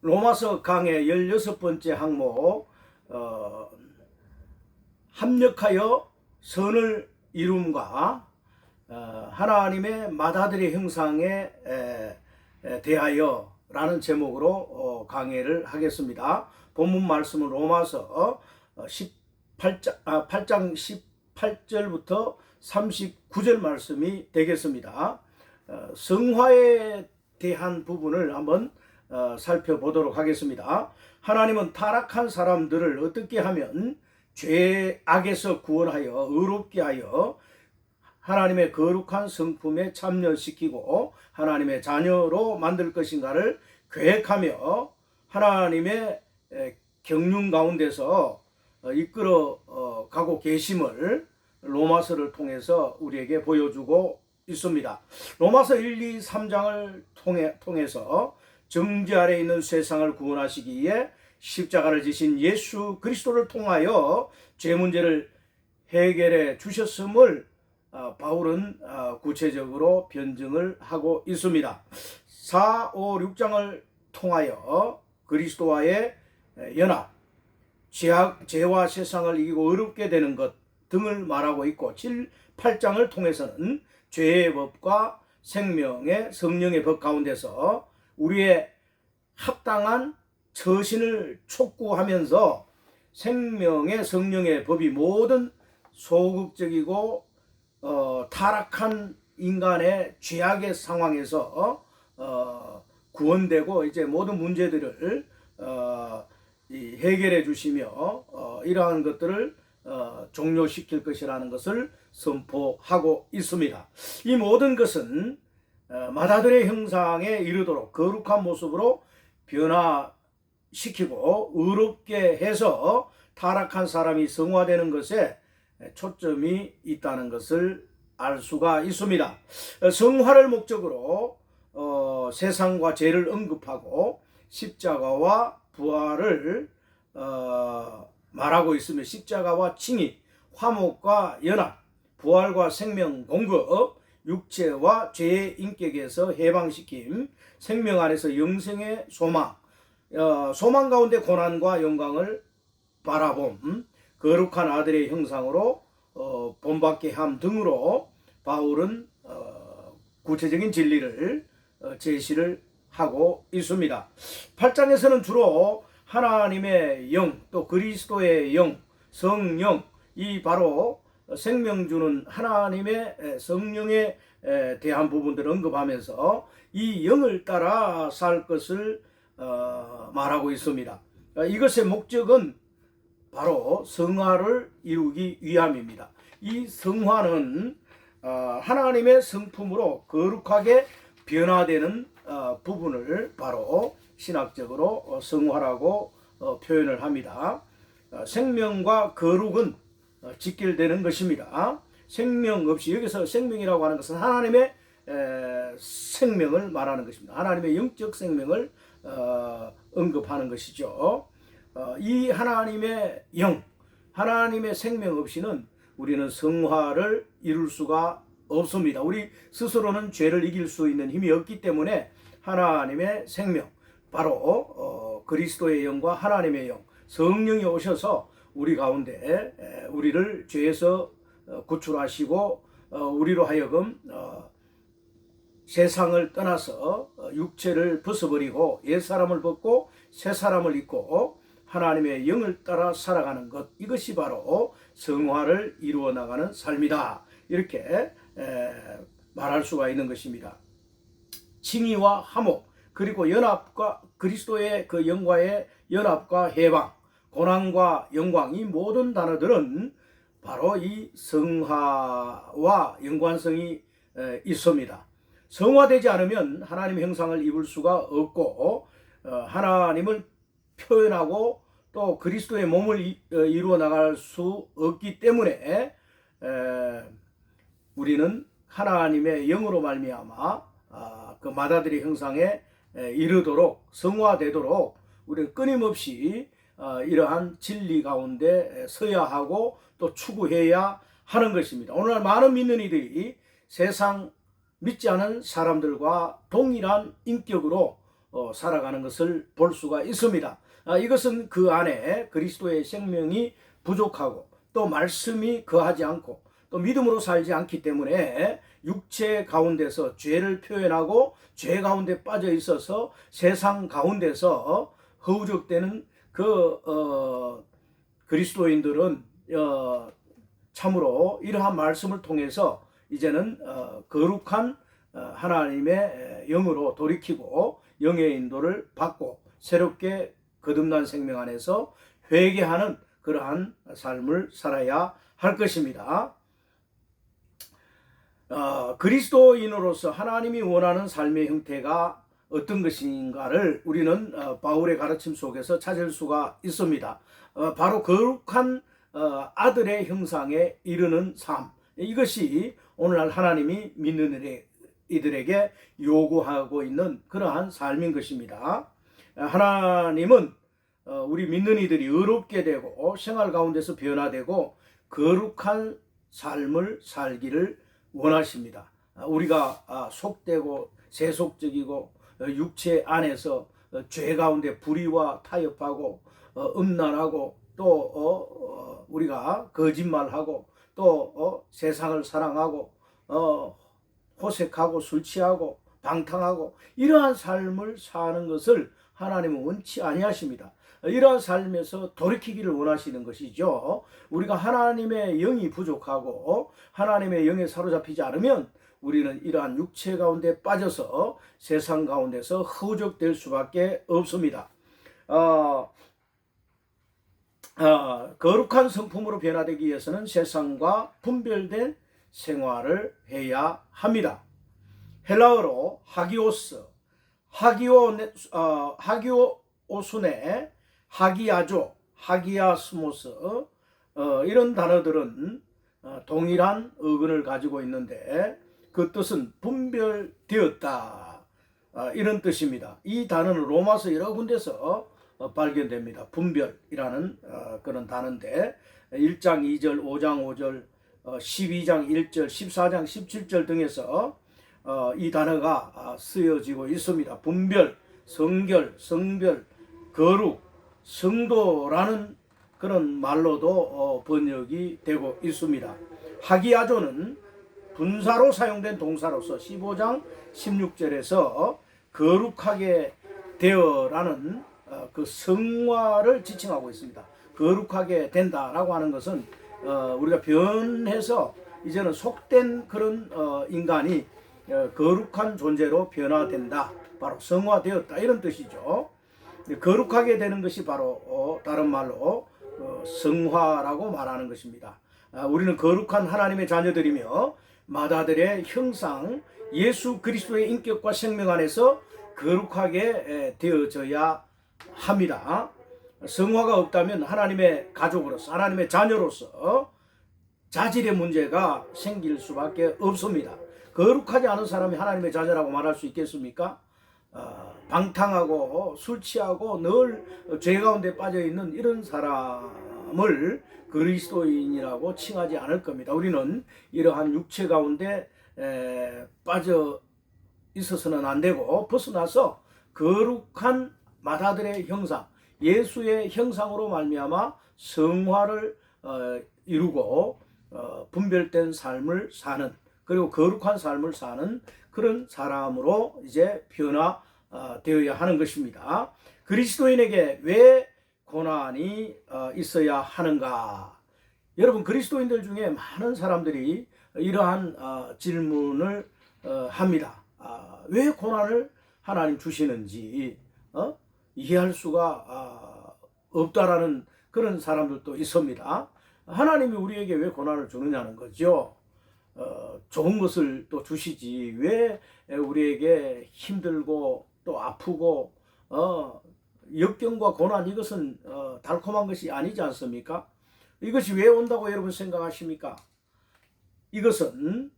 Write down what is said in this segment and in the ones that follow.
로마서 강의 16번째 항목 합력하여 선을 이룸과 하나님의 마다들의 형상에 대하여 라는 제목으로 강의를 하겠습니다. 본문 말씀은 로마서 8장 18절부터 39절 말씀이 되겠습니다. 성화에 대한 부분을 한번 살펴보도록 하겠습니다. 하나님은 타락한 사람들을 어떻게 하면 죄악에서 구원하여 의롭게 하여 하나님의 거룩한 성품에 참여시키고 하나님의 자녀로 만들 것인가를 계획하며 하나님의 경륜 가운데서 이끌어 가고 계심을 로마서를 통해서 우리에게 보여주고 있습니다. 로마서 1, 2, 3장을 통해서 정죄 아래 있는 세상을 구원하시기 위해 십자가를 지신 예수 그리스도를 통하여 죄 문제를 해결해 주셨음을 바울은 구체적으로 변증을 하고 있습니다. 4, 5, 6장을 통하여 그리스도와의 연합, 죄와 세상을 이기고 의롭게 되는 것 등을 말하고 있고 7, 8장을 통해서는 죄의 법과 생명의 성령의 법 가운데서 우리의 합당한 처신을 촉구하면서 생명의 성령의 법이 모든 소극적이고 타락한 인간의 죄악의 상황에서 구원되고 이제 모든 문제들을 해결해 주시며 이러한 것들을 종료시킬 것이라는 것을 선포하고 있습니다. 이 모든 것은 마다들의 형상에 이르도록 거룩한 모습으로 변화시키고 의롭게 해서 타락한 사람이 성화되는 것에 초점이 있다는 것을 알 수가 있습니다. 성화를 목적으로 세상과 죄를 언급하고 십자가와 부활을 말하고 있으며 십자가와 칭의, 화목과 연합, 부활과 생명 공급, 육체와 죄의 인격에서 해방시킴, 생명 안에서 영생의 소망, 소망 가운데 고난과 영광을 바라봄, 거룩한 아들의 형상으로 본받게 함 등으로 바울은 구체적인 진리를 제시를 하고 있습니다. 8장에서는 주로 하나님의 영, 또 그리스도의 영, 성령, 이 바로 생명 주는 하나님의 성령에 대한 부분들을 언급하면서 이 영을 따라 살 것을 말하고 있습니다. 이것의 목적은 바로 성화를 이루기 위함입니다. 이 성화는 하나님의 성품으로 거룩하게 변화되는 부분을 바로 신학적으로 성화라고 표현을 합니다. 생명과 거룩은 직결되는 것입니다. 생명 없이, 여기서 생명이라고 하는 것은 하나님의 생명을 말하는 것입니다. 하나님의 영적 생명을 언급하는 것이죠. 이 하나님의 영, 하나님의 생명 없이는 우리는 성화를 이룰 수가 없습니다. 우리 스스로는 죄를 이길 수 있는 힘이 없기 때문에 하나님의 생명, 바로 그리스도의 영과 하나님의 영, 성령이 오셔서 우리 가운데 우리를 죄에서 구출하시고 우리로 하여금 세상을 떠나서 육체를 벗어버리고 옛사람을 벗고 새사람을 입고 하나님의 영을 따라 살아가는 것, 이것이 바로 성화를 이루어 나가는 삶이다, 이렇게 말할 수가 있는 것입니다. 칭의와 화목, 그리고 연합과 그리스도의 그 영과의 연합과 해방, 고난과 영광, 이 모든 단어들은 바로 이 성화와 연관성이 있습니다. 성화되지 않으면 하나님의 형상을 입을 수가 없고 하나님을 표현하고 또 그리스도의 몸을 이루어 나갈 수 없기 때문에 우리는 하나님의 영으로 말미암아 그 마다들의 형상에 이르도록, 성화되도록 우리는 끊임없이 이러한 진리 가운데 서야 하고 또 추구해야 하는 것입니다. 오늘날 많은 믿는 이들이 세상 믿지 않은 사람들과 동일한 인격으로 살아가는 것을 볼 수가 있습니다. 이것은 그 안에 그리스도의 생명이 부족하고 또 말씀이 거하지 않고 또 믿음으로 살지 않기 때문에 육체 가운데서 죄를 표현하고 죄 가운데 빠져 있어서 세상 가운데서 허우적대는 그리스도인들은 참으로 이러한 말씀을 통해서 이제는 거룩한 하나님의 영으로 돌이키고 영의 인도를 받고 새롭게 거듭난 생명 안에서 회개하는 그러한 삶을 살아야 할 것입니다. 그리스도인으로서 하나님이 원하는 삶의 형태가 어떤 것인가를 우리는 바울의 가르침 속에서 찾을 수가 있습니다. 바로 거룩한 아들의 형상에 이르는 삶, 이것이 오늘날 하나님이 믿는 이들에게 요구하고 있는 그러한 삶인 것입니다. 하나님은 우리 믿는 이들이 의롭게 되고 생활 가운데서 변화되고 거룩한 삶을 살기를 원하십니다. 우리가 속되고 세속적이고 육체 안에서 죄 가운데 불의와 타협하고 음란하고 또 우리가 거짓말하고 또 세상을 사랑하고 호색하고 술 취하고 방탕하고 이러한 삶을 사는 것을 하나님은 원치 아니하십니다. 이러한 삶에서 돌이키기를 원하시는 것이죠. 우리가 하나님의 영이 부족하고 하나님의 영에 사로잡히지 않으면 우리는 이러한 육체 가운데 빠져서 세상 가운데서 허우적될 수밖에 없습니다. 거룩한 성품으로 변화되기 위해서는 세상과 분별된 생활을 해야 합니다. 헬라어로 하기오스, 하기오오순의 하기야조, 하기야스모스 이런 단어들은 동일한 어근을 가지고 있는데 그 뜻은 분별되었다 이런 뜻입니다. 이 단어는 로마서 여러 군데서 발견됩니다. 분별이라는 그런 단어인데 1장 2절, 5장 5절, 12장 1절, 14장 17절 등에서 이 단어가 쓰여지고 있습니다. 분별, 성결, 성별, 거룩, 성도라는 그런 말로도 번역이 되고 있습니다. 하기야조는 분사로 사용된 동사로서 15장 16절에서 거룩하게 되어라는 그 성화를 지칭하고 있습니다. 거룩하게 된다라고 하는 것은 우리가 변해서 이제는 속된 그런 인간이 거룩한 존재로 변화된다, 바로 성화되었다 이런 뜻이죠. 거룩하게 되는 것이 바로 다른 말로 성화라고 말하는 것입니다. 우리는 거룩한 하나님의 자녀들이며 맏아들의 형상 예수 그리스도의 인격과 생명 안에서 거룩하게 되어져야 합니다. 성화가 없다면 하나님의 가족으로서 하나님의 자녀로서 자질의 문제가 생길 수밖에 없습니다. 거룩하지 않은 사람이 하나님의 자녀라고 말할 수 있겠습니까? 방탕하고 술 취하고 늘 죄 가운데 빠져 있는 이런 사람을 그리스도인이라고 칭하지 않을 겁니다. 우리는 이러한 육체 가운데 빠져 있어서는 안 되고 벗어나서 거룩한 맏아들의 형상, 예수의 형상으로 말미암아 성화를 이루고 분별된 삶을 사는, 그리고 거룩한 삶을 사는 그런 사람으로 이제 변화되어야 하는 것입니다. 그리스도인에게 왜 고난이 있어야 하는가? 여러분, 그리스도인들 중에 많은 사람들이 이러한 질문을 합니다. 왜 고난을 하나님 주시는지 이해할 수가 없다라는 그런 사람들도 있습니다. 하나님이 우리에게 왜 고난을 주느냐는 거죠. 좋은 것을 또 주시지 왜 우리에게 힘들고 또 아프고 역경과 고난, 이것은 달콤한 것이 아니지 않습니까? 이것이 왜 온다고 여러분 생각하십니까? 이것은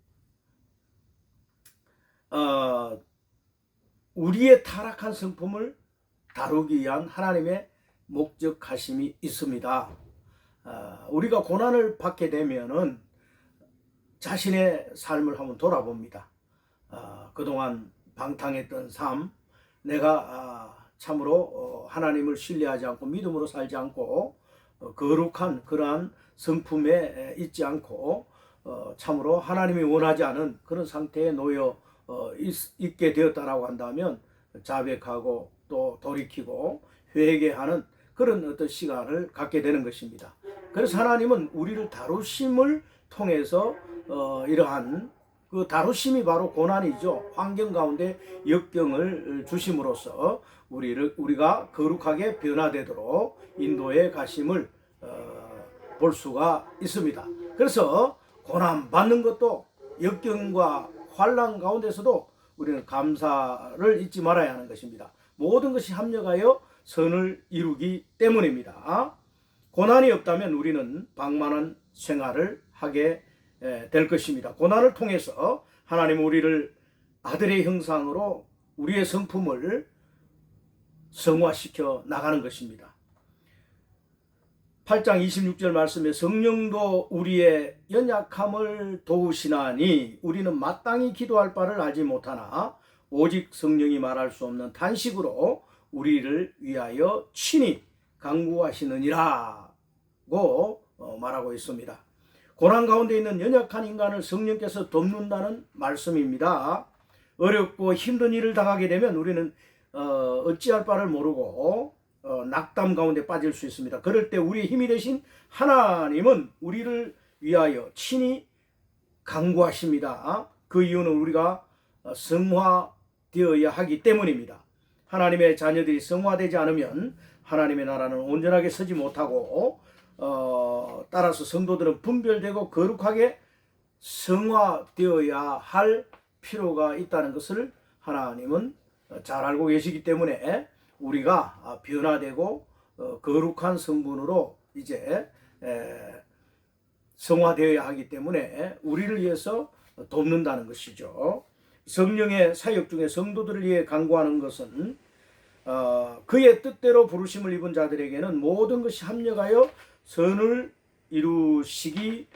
우리의 타락한 성품을 다루기 위한 하나님의 목적하심이 있습니다. 우리가 고난을 받게 되면은 자신의 삶을 한번 돌아봅니다. 그동안 방탕했던 삶, 내가 참으로 하나님을 신뢰하지 않고 믿음으로 살지 않고 거룩한 그러한 성품에 있지 않고 참으로 하나님이 원하지 않은 그런 상태에 놓여 있게 되었다라고 한다면 자백하고 또 돌이키고 회개하는 그런 어떤 시간을 갖게 되는 것입니다. 그래서 하나님은 우리를 다루심을 통해서 이러한 그 다루심이 바로 고난이죠. 환경 가운데 역경을 주심으로써 우리가 거룩하게 변화되도록 인도에 가심을 볼 수가 있습니다. 그래서 고난 받는 것도 역경과 환난 가운데서도 우리는 감사를 잊지 말아야 하는 것입니다. 모든 것이 합력하여 선을 이루기 때문입니다. 고난이 없다면 우리는 방만한 생활을 하게 될 것입니다. 고난을 통해서 하나님은 우리를 아들의 형상으로 우리의 성품을 성화시켜 나가는 것입니다. 8장 26절 말씀에 성령도 우리의 연약함을 도우시나니 우리는 마땅히 기도할 바를 알지 못하나 오직 성령이 말할 수 없는 탄식으로 우리를 위하여 친히 간구하시느니라고 말하고 있습니다. 고난 가운데 있는 연약한 인간을 성령께서 돕는다는 말씀입니다. 어렵고 힘든 일을 당하게 되면 우리는 어찌할 바를 모르고 낙담 가운데 빠질 수 있습니다. 그럴 때 우리의 힘이 되신 하나님은 우리를 위하여 친히 간구하십니다. 그 이유는 우리가 성화되어야 하기 때문입니다. 하나님의 자녀들이 성화되지 않으면 하나님의 나라는 온전하게 서지 못하고 따라서 성도들은 분별되고 거룩하게 성화되어야 할 필요가 있다는 것을 하나님은 잘 알고 계시기 때문에 우리가 변화되고 거룩한 성분으로 이제 성화되어야 하기 때문에 우리를 위해서 돕는다는 것이죠. 성령의 사역 중에 성도들을 위해 간구하는 것은 그의 뜻대로 부르심을 입은 자들에게는 모든 것이 합력하여 선을 이루시기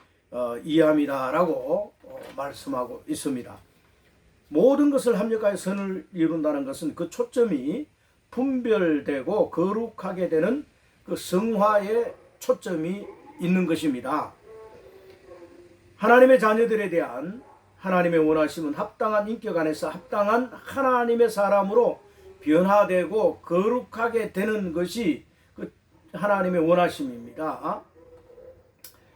이함이다라고 말씀하고 있습니다. 모든 것을 합력하여 선을 이룬다는 것은 그 초점이 분별되고 거룩하게 되는 그 성화에 초점이 있는 것입니다. 하나님의 자녀들에 대한 하나님의 원하심은 합당한 인격 안에서 합당한 하나님의 사람으로 변화되고 거룩하게 되는 것이 그 하나님의 원하심입니다.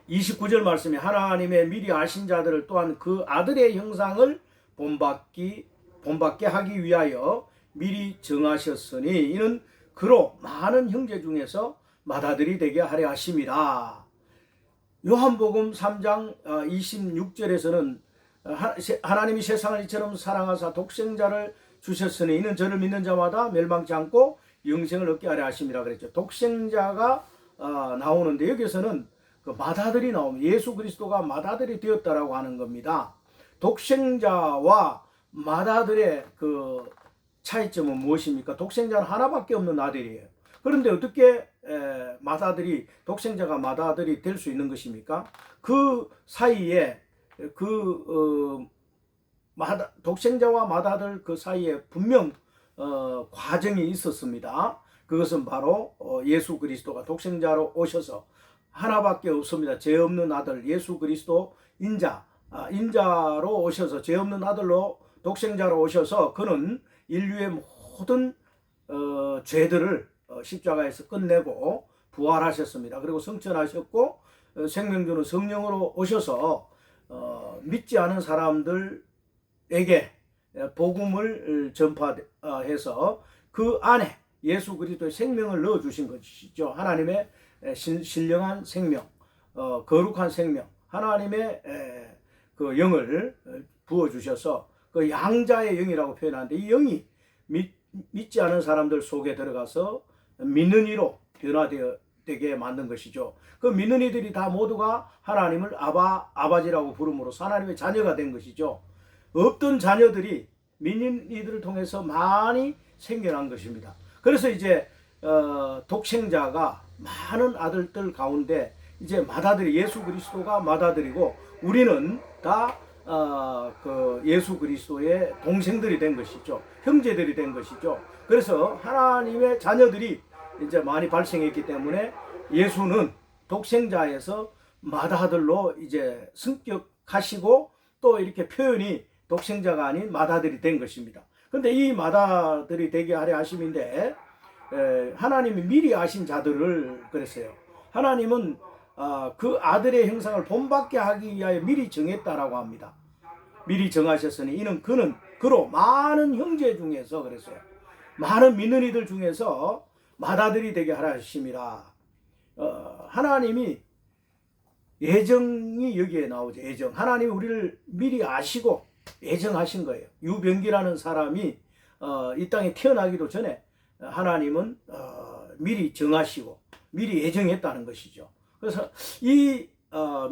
29절 말씀에 하나님의 미리 아신 자들을 또한 그 아들의 형상을 본받게 하기 위하여 미리 정하셨으니 이는 그로 많은 형제 중에서 맏아들이 되게 하려 하심이라. 요한복음 3장 26절에서는 하나님이 세상을 이처럼 사랑하사 독생자를 주셨으니 이는 저를 믿는 자마다 멸망치 않고 영생을 얻게 하려 하심이라 그랬죠. 독생자가 나오는데 여기서는 그 맏아들이 나옵니다. 예수 그리스도가 맏아들이 되었다라고 하는 겁니다. 독생자와 맏아들의 그 차이점은 무엇입니까? 독생자는 하나밖에 없는 아들이에요. 그런데 어떻게 독생자가 맏아들이 될 수 있는 것입니까? 그 사이에 독생자와 맏아들 그 사이에 분명 과정이 있었습니다. 그것은 바로 예수 그리스도가 독생자로 오셔서 하나밖에 없습니다. 죄 없는 아들 예수 그리스도 인자로 오셔서 죄 없는 아들로 독생자로 오셔서 그는 인류의 모든 죄들을 십자가에서 끝내고 부활하셨습니다. 그리고 성천하셨고 생명 주는 성령으로 오셔서 믿지 않은 사람들에게 복음을 전파해서 그 안에 예수 그리스도의 생명을 넣어주신 것이죠. 하나님의 신령한 생명, 거룩한 생명, 하나님의 그 영을 부어주셔서 그 양자의 영이라고 표현하는데 이 영이 믿지 않은 사람들 속에 들어가서 믿는 이로 변화되게 만든 것이죠. 그 믿는 이들이 다 모두가 하나님을 아바지라고 부름으로써 하나님의 자녀가 된 것이죠. 없던 자녀들이 믿는 이들을 통해서 많이 생겨난 것입니다. 그래서 이제 독생자가 많은 아들들 가운데 이제 맏아들이 예수 그리스도가 맏아들이고 우리는 다 그 예수 그리스도의 동생들이 된 것이죠. 형제들이 된 것이죠. 그래서 하나님의 자녀들이 이제 많이 발생했기 때문에 예수는 독생자에서 맏아들로 이제 승격하시고 또 이렇게 표현이 독생자가 아닌 맏아들이 된 것입니다. 근데 이 맏아들이 되게 하려 하심인데 하나님이 미리 아신 자들을 그랬어요. 하나님은 그 아들의 형상을 본받게 하기 위하여 미리 정했다라고 합니다. 미리 정하셨으니 이는 그는 그로 많은 형제 중에서 그랬어요. 많은 믿는 이들 중에서 맏아들이 되게 하라 하심이라. 하나님이 예정이 여기에 나오죠. 예정. 하나님이 우리를 미리 아시고 예정하신 거예요. 유병기라는 사람이 이 땅에 태어나기도 전에 하나님은 미리 정하시고 미리 예정했다는 것이죠. 그래서 이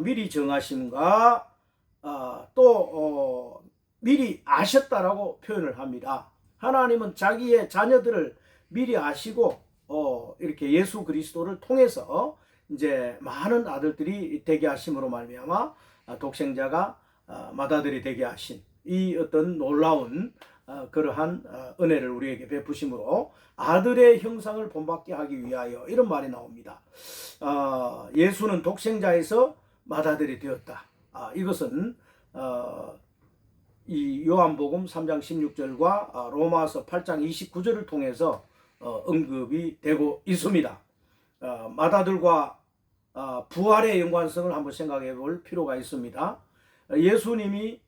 미리 정하심과 또 미리 아셨다라고 표현을 합니다. 하나님은 자기의 자녀들을 미리 아시고 이렇게 예수 그리스도를 통해서 이제 많은 아들들이 되게 하심으로 말미암아 독생자가 맏아들이 되게 하신 이 어떤 놀라운 그러한 은혜를 우리에게 베푸심으로 아들의 형상을 본받게 하기 위하여 이런 말이 나옵니다. 예수는 독생자에서 맏아들이 되었다. 이것은 이 요한복음 3장 16절과 로마서 8장 29절을 통해서 언급이 되고 있습니다. 맏아들과 부활의 연관성을 한번 생각해 볼 필요가 있습니다. 예수님이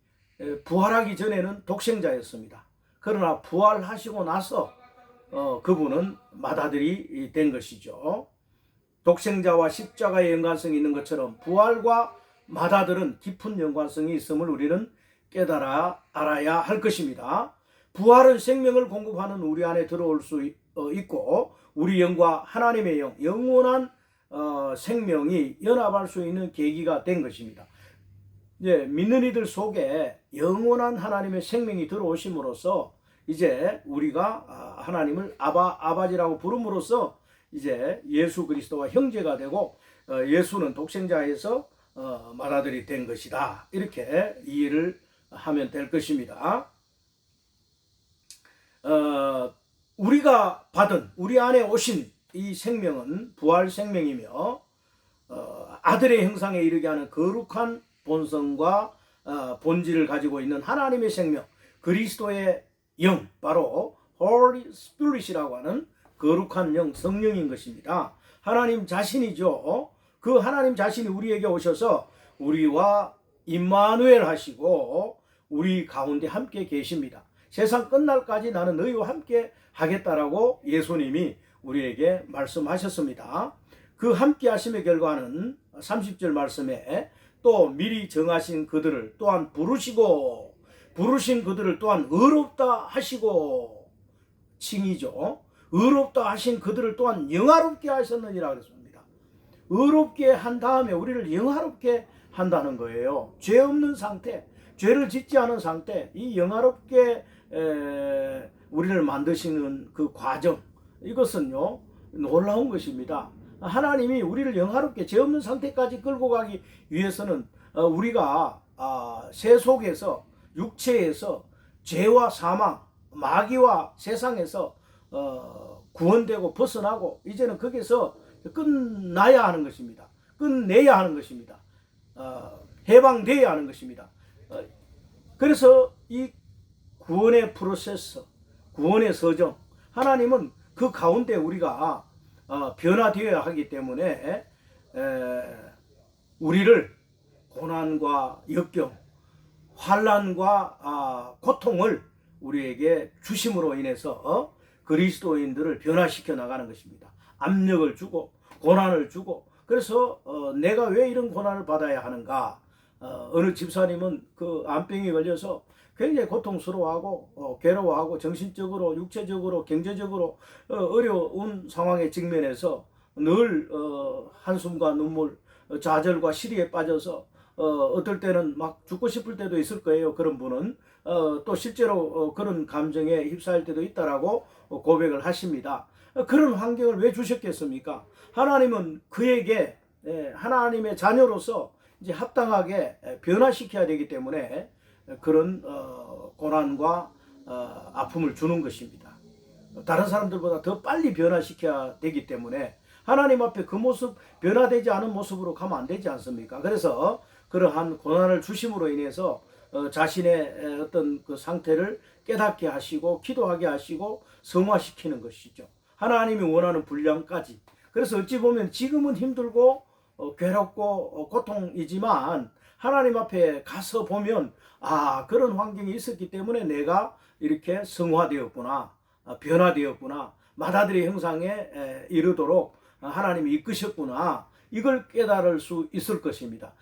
부활하기 전에는 독생자였습니다. 그러나 부활하시고 나서 그분은 맏아들이 된 것이죠. 독생자와 십자가의 연관성이 있는 것처럼 부활과 맏아들은 깊은 연관성이 있음을 우리는 깨달아 알아야 할 것입니다. 부활은 생명을 공급하는 우리 안에 들어올 수 있고 우리 영과 하나님의 영, 영원한 생명이 연합할 수 있는 계기가 된 것입니다. 이제 믿는 이들 속에 영원한 하나님의 생명이 들어오심으로써 이제 우리가 하나님을 아바지라고 부름으로써 이제 예수 그리스도와 형제가 되고 예수는 독생자에서 맏아들이 된 것이다. 이렇게 이해를 하면 될 것입니다. 우리가 받은 우리 안에 오신 이 생명은 부활 생명이며 아들의 형상에 이르게 하는 거룩한 본성과 본질을 가지고 있는 하나님의 생명 그리스도의 영 바로 Holy Spirit이라고 하는 거룩한 영 성령인 것입니다. 하나님 자신이죠. 그 하나님 자신이 우리에게 오셔서 우리와 임마누엘 하시고 우리 가운데 함께 계십니다. 세상 끝날까지 나는 너희와 함께 하겠다라고 예수님이 우리에게 말씀하셨습니다. 그 함께 하심의 결과는 30절 말씀에 또 미리 정하신 그들을 또한 부르시고 부르신 그들을 또한 의롭다 하시고 칭이죠. 의롭다 하신 그들을 또한 영화롭게 하셨느니라 그랬습니다. 의롭게 한 다음에 우리를 영화롭게 한다는 거예요. 죄 없는 상태, 죄를 짓지 않은 상태, 이 영화롭게 우리를 만드시는 그 과정, 이것은요 놀라운 것입니다. 하나님이 우리를 영화롭게 죄 없는 상태까지 끌고 가기 위해서는 우리가 새 속에서 육체에서 죄와 사망, 마귀와 세상에서 구원되고 벗어나고 이제는 거기서 끝나야 하는 것입니다. 끝내야 하는 것입니다. 해방되어야 하는 것입니다. 그래서 이 구원의 프로세스, 구원의 서정, 하나님은 그 가운데 우리가 변화되어야 하기 때문에 우리를 고난과 역경, 환난과 고통을 우리에게 주심으로 인해서 그리스도인들을 변화시켜 나가는 것입니다. 압력을 주고 고난을 주고 그래서 내가 왜 이런 고난을 받아야 하는가. 어느 집사님은 그 암병이 걸려서 굉장히 고통스러워하고 괴로워하고 정신적으로 육체적으로 경제적으로 어려운 상황에 직면해서 늘 한숨과 눈물 좌절과 시리에 빠져서 어떨 때는 막 죽고 싶을 때도 있을 거예요. 그런 분은 또 실제로 그런 감정에 휩싸일 때도 있다라고 고백을 하십니다. 그런 환경을 왜 주셨겠습니까? 하나님은 그에게 하나님의 자녀로서 이제 합당하게 변화시켜야 되기 때문에 그런 고난과 아픔을 주는 것입니다. 다른 사람들보다 더 빨리 변화시켜야 되기 때문에 하나님 앞에 그 모습, 변화되지 않은 모습으로 가면 안 되지 않습니까? 그래서 그러한 고난을 주심으로 인해서 자신의 어떤 그 상태를 깨닫게 하시고 기도하게 하시고 성화시키는 것이죠. 하나님이 원하는 분량까지. 그래서 어찌 보면 지금은 힘들고 괴롭고 고통이지만 하나님 앞에 가서 보면 그런 환경이 있었기 때문에 내가 이렇게 성화되었구나, 변화되었구나, 맏아들의 형상에 이르도록 하나님이 이끄셨구나, 이걸 깨달을 수 있을 것입니다.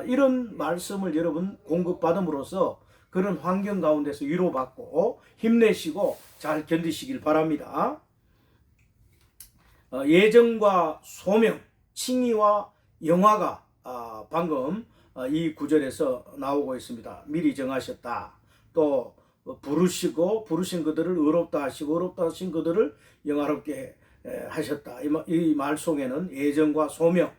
이런 말씀을 여러분 공급받음으로써 그런 환경 가운데서 위로받고 힘내시고 잘 견디시길 바랍니다. 예정과 소명, 칭의와 영화가 방금 이 구절에서 나오고 있습니다. 미리 정하셨다. 또 부르시고 부르신 그들을 의롭다 하시고 의롭다 하신 그들을 영화롭게 하셨다. 이 말 속에는 예정과 소명,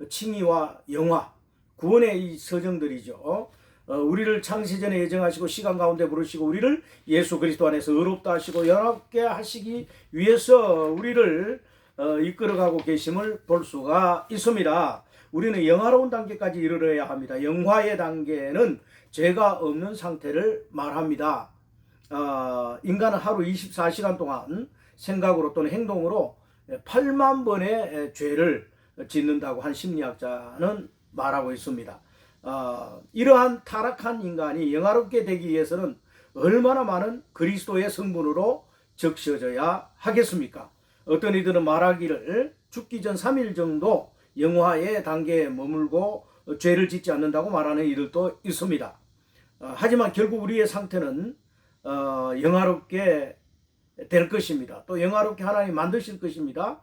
칭의와 영화, 구원의 이 서정들이죠. 우리를 창세전에 예정하시고 시간 가운데 부르시고 우리를 예수 그리스도 안에서 의롭다 하시고 영화롭게 하시기 위해서 우리를 이끌어가고 계심을 볼 수가 있습니다. 우리는 영화로운 단계까지 이르러야 합니다. 영화의 단계는 죄가 없는 상태를 말합니다. 인간은 하루 24시간 동안 생각으로 또는 행동으로 8만 번의 죄를 짓는다고 한 심리학자는 말하고 있습니다. 이러한 타락한 인간이 영화롭게 되기 위해서는 얼마나 많은 그리스도의 성분으로 적셔져야 하겠습니까? 어떤 이들은 말하기를 죽기 전 3일 정도 영화의 단계에 머물고 죄를 짓지 않는다고 말하는 이들도 있습니다. 하지만 결국 우리의 상태는 영화롭게 될 것입니다. 또 영화롭게 하나님 만드실 것입니다.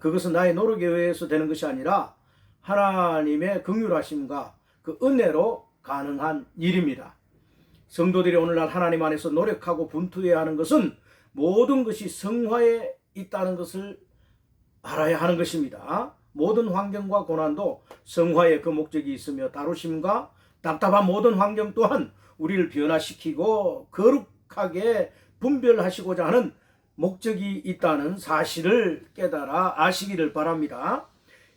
그것은 나의 노력에 의해서 되는 것이 아니라 하나님의 긍휼하심과 그 은혜로 가능한 일입니다. 성도들이 오늘날 하나님 안에서 노력하고 분투해야 하는 것은 모든 것이 성화에 있다는 것을 알아야 하는 것입니다. 모든 환경과 고난도 성화의 그 목적이 있으며 다루심과 답답한 모든 환경 또한 우리를 변화시키고 거룩하게 분별하시고자 하는 목적이 있다는 사실을 깨달아 아시기를 바랍니다.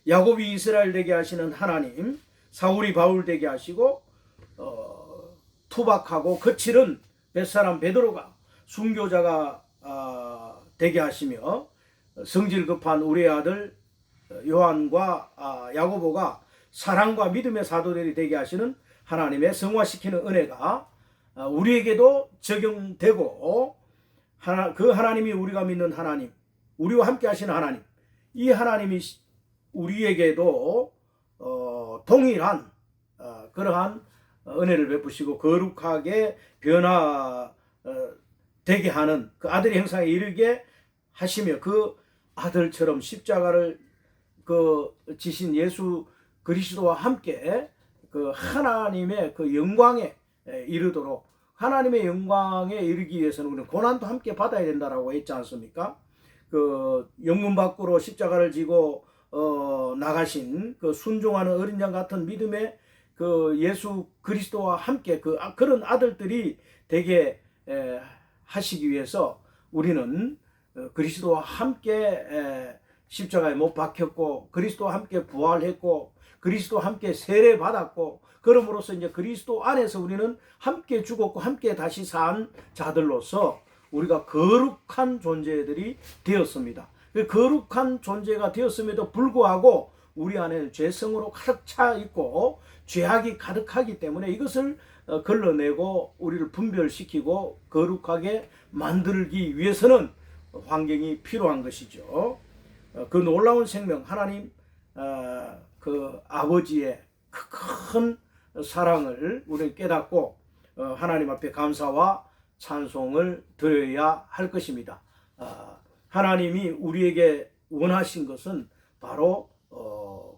야곱이 이스라엘 되게 하시는 하나님, 사울이 바울 되게 하시고 투박하고 거칠은 뱃사람 베드로가 순교자가 되게 하시며 성질 급한 우리의 아들 요한과 야고보가 사랑과 믿음의 사도들이 되게 하시는 하나님의 성화시키는 은혜가 우리에게도 적용되고 그 하나님이 우리가 믿는 하나님, 우리와 함께 하시는 하나님, 이 하나님이 우리에게도 동일한 그러한 은혜를 베푸시고 거룩하게 변화되게 하는 그 아들의 형상에 이르게 하시며 그 아들처럼 십자가를 지신 예수 그리스도와 함께 그 하나님의 그 영광에 이르도록, 하나님의 영광에 이르기 위해서는 우리는 고난도 함께 받아야 된다라고 했지 않습니까? 그 영문 밖으로 십자가를 지고 나가신 그 순종하는 어린 양 같은 믿음의 그 예수 그리스도와 함께 그런 아들들이 되게 하시기 위해서 우리는 그리스도와 함께 십자가에 못 박혔고 그리스도와 함께 부활했고 그리스도와 함께 세례받았고 그럼으로써 이제 그리스도 안에서 우리는 함께 죽었고 함께 다시 산 자들로서 우리가 거룩한 존재들이 되었습니다. 그 거룩한 존재가 되었음에도 불구하고 우리 안에는 죄성으로 가득 차 있고 죄악이 가득하기 때문에 이것을 걸러내고 우리를 분별시키고 거룩하게 만들기 위해서는 환경이 필요한 것이죠. 그 놀라운 생명 하나님 그 아버지의 큰 사랑을 우리는 깨닫고 하나님 앞에 감사와 찬송을 드려야 할 것입니다. 하나님이 우리에게 원하신 것은 바로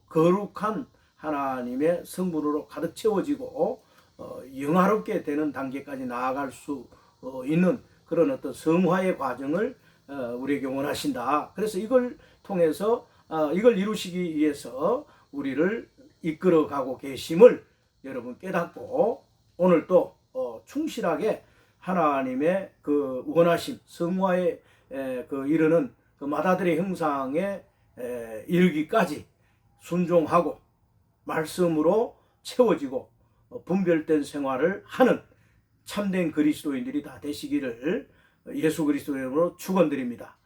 거룩한 하나님의 성분으로 가득 채워지고 영화롭게 되는 단계까지 나아갈 수 있는 그런 어떤 성화의 과정을 우리에게 원하신다. 그래서 이걸 통해서 이걸 이루시기 위해서 우리를 이끌어가고 계심을 여러분 깨닫고 오늘 또 충실하게 하나님의 그 원하심 성화에 그 이르는 그 맏아들의 형상에 이르기까지 순종하고 말씀으로 채워지고 분별된 생활을 하는 참된 그리스도인들이 다 되시기를 예수 그리스도 이름으로 축원드립니다.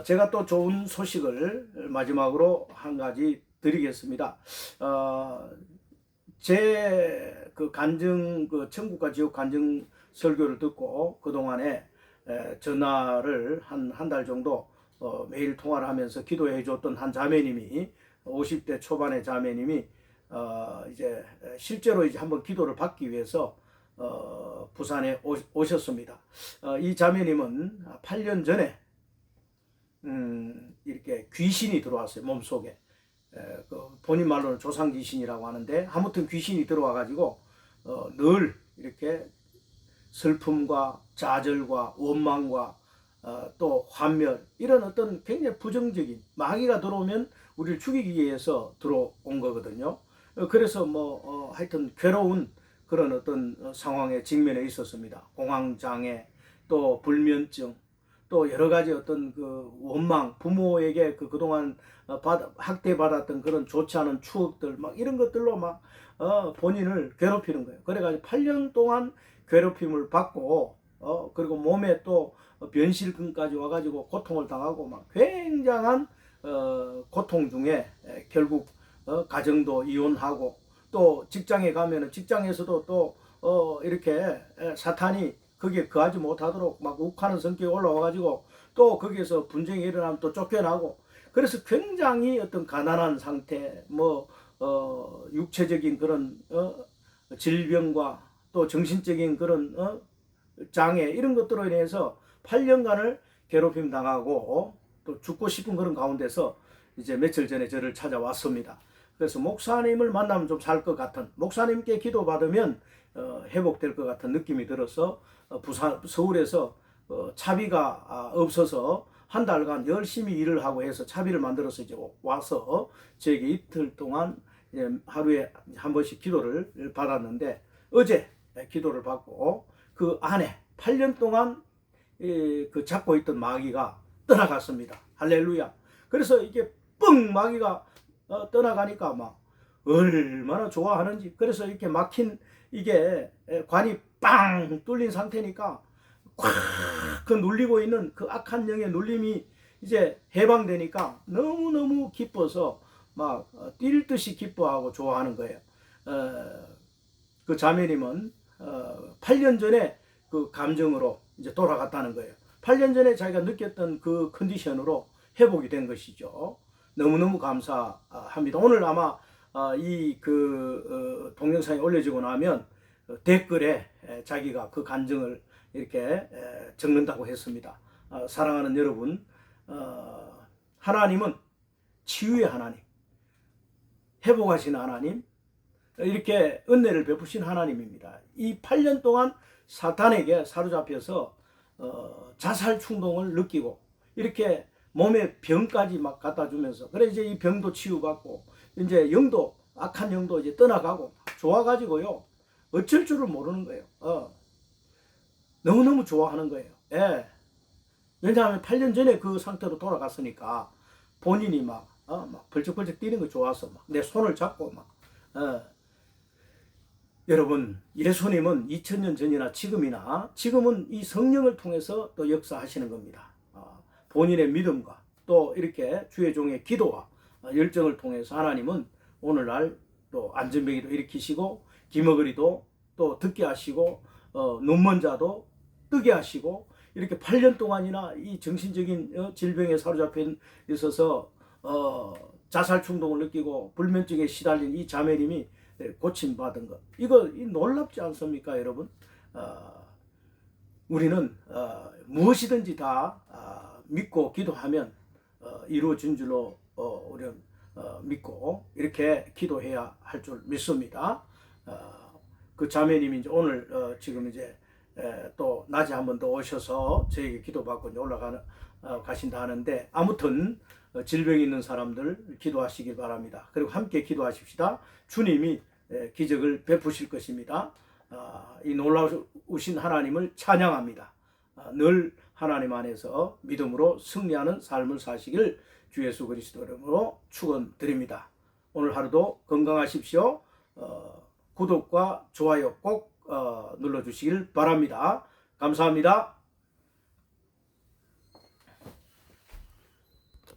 제가 또 좋은 소식을 마지막으로 한 가지 드리겠습니다. 제 그 간증, 그 천국과 지옥 간증 설교를 듣고 그동안에 전화를 한 달 정도 매일 통화를 하면서 기도해 줬던 한 자매님이 50대 초반의 자매님이 이제 실제로 이제 한번 기도를 받기 위해서 부산에 오셨습니다. 이 자매님은 8년 전에 이렇게 귀신이 들어왔어요. 몸속에. 그 본인 말로는 조상 귀신이라고 하는데 아무튼 귀신이 들어와 가지고 늘 이렇게 슬픔과 좌절과 원망과 또 환멸 이런 어떤 굉장히 부정적인 마귀가 들어오면 우리를 죽이기 위해서 들어온 거거든요. 그래서 하여튼 괴로운 그런 어떤 상황에 직면해 있었습니다. 공황장애, 또 불면증, 또 여러 가지 어떤 그 원망, 부모에게 그동안 학대받았던 그런 좋지 않은 추억들, 막 이런 것들로 막 본인을 괴롭히는 거예요. 그래가지고 8년 동안 괴롭힘을 받고, 그리고 몸에 또 변실근까지 와가지고 고통을 당하고 막 굉장한 고통 중에 결국 가정도 이혼하고 또 직장에 가면은 직장에서도 또 이렇게 사탄이 거기에 거하지 못하도록 막 욱하는 성격이 올라와가지고 또 거기에서 분쟁이 일어나면 또 쫓겨나고 그래서 굉장히 어떤 가난한 상태 육체적인 그런 질병과 또 정신적인 그런 장애 이런 것들로 인해서 8년간을 괴롭힘 당하고 또 죽고 싶은 그런 가운데서 이제 며칠 전에 저를 찾아왔습니다. 그래서 목사님을 만나면 좀 살 것 같은 목사님께 기도받으면 회복될 것 같은 느낌이 들어서 서울에서 차비가 없어서 한 달간 열심히 일을 하고 해서 차비를 만들어서 이제 와서 저에게 이틀 동안 하루에 한 번씩 기도를 받았는데 어제 기도를 받고 그 안에 8년 동안 그 잡고 있던 마귀가 떠나갔습니다. 할렐루야. 그래서 이게 뻥 마귀가 떠나가니까 막 얼마나 좋아하는지. 그래서 이렇게 막힌 이게 관이 빵 뚫린 상태니까 꽉 그 눌리고 있는 그 악한 영의 눌림이 이제 해방되니까 너무너무 기뻐서 막 뛸 듯이 기뻐하고 좋아하는 거예요. 그 자매님은 8년 전에 그 감정으로 이제 돌아갔다는 거예요. 8년 전에 자기가 느꼈던 그 컨디션으로 회복이 된 것이죠. 너무너무 감사합니다. 오늘 아마 이 동영상이 올려지고 나면 댓글에 자기가 그 간증을 이렇게 적는다고 했습니다. 사랑하는 여러분, 하나님은 치유의 하나님, 회복하신 하나님, 이렇게 은혜를 베푸신 하나님입니다. 이 8년 동안 사탄에게 사로잡혀서 자살 충동을 느끼고 이렇게 몸에 병까지 막 갖다 주면서 그래 이제 이 병도 치유받고 이제 영도 악한 영도 이제 떠나가고 좋아가지고요 어쩔 줄을 모르는 거예요. 너무너무 좋아하는 거예요. 예. 왜냐하면 8년 전에 그 상태로 돌아갔으니까 본인이 막 벌쩍벌쩍 뛰는 거 좋아서 막 내 손을 잡고 막 여러분 예수님은 2000년 전이나 지금은 이 성령을 통해서 또 역사하시는 겁니다. 본인의 믿음과 또 이렇게 주의 종의 기도와 열정을 통해서 하나님은 오늘날 또 안전병이도 일으키시고 기머거리도 또 듣게 하시고 눈먼 자도 뜨게 하시고 이렇게 8년 동안이나 이 정신적인 질병에 사로잡혀 있어서 자살 충동을 느끼고 불면증에 시달린 이 자매님이 고침받은 것 이거 놀랍지 않습니까 여러분? 우리는 무엇이든지 다 믿고 기도하면 이루어진 줄로 우리는 믿고 이렇게 기도해야 할 줄 믿습니다. 그 자매님이 이제 오늘 지금 이제 또 낮에 한 번 더 오셔서 저에게 기도받고 이제 가신다 하는데 아무튼 질병이 있는 사람들 기도하시길 바랍니다. 그리고 함께 기도하십시다. 주님이 기적을 베푸실 것입니다. 이 놀라우신 하나님을 찬양합니다. 늘 하나님 안에서 믿음으로 승리하는 삶을 사시길 주 예수 그리스도 이름으로 축원드립니다. 오늘 하루도 건강하십시오. 구독과 좋아요 꼭 눌러주시길 바랍니다. 감사합니다.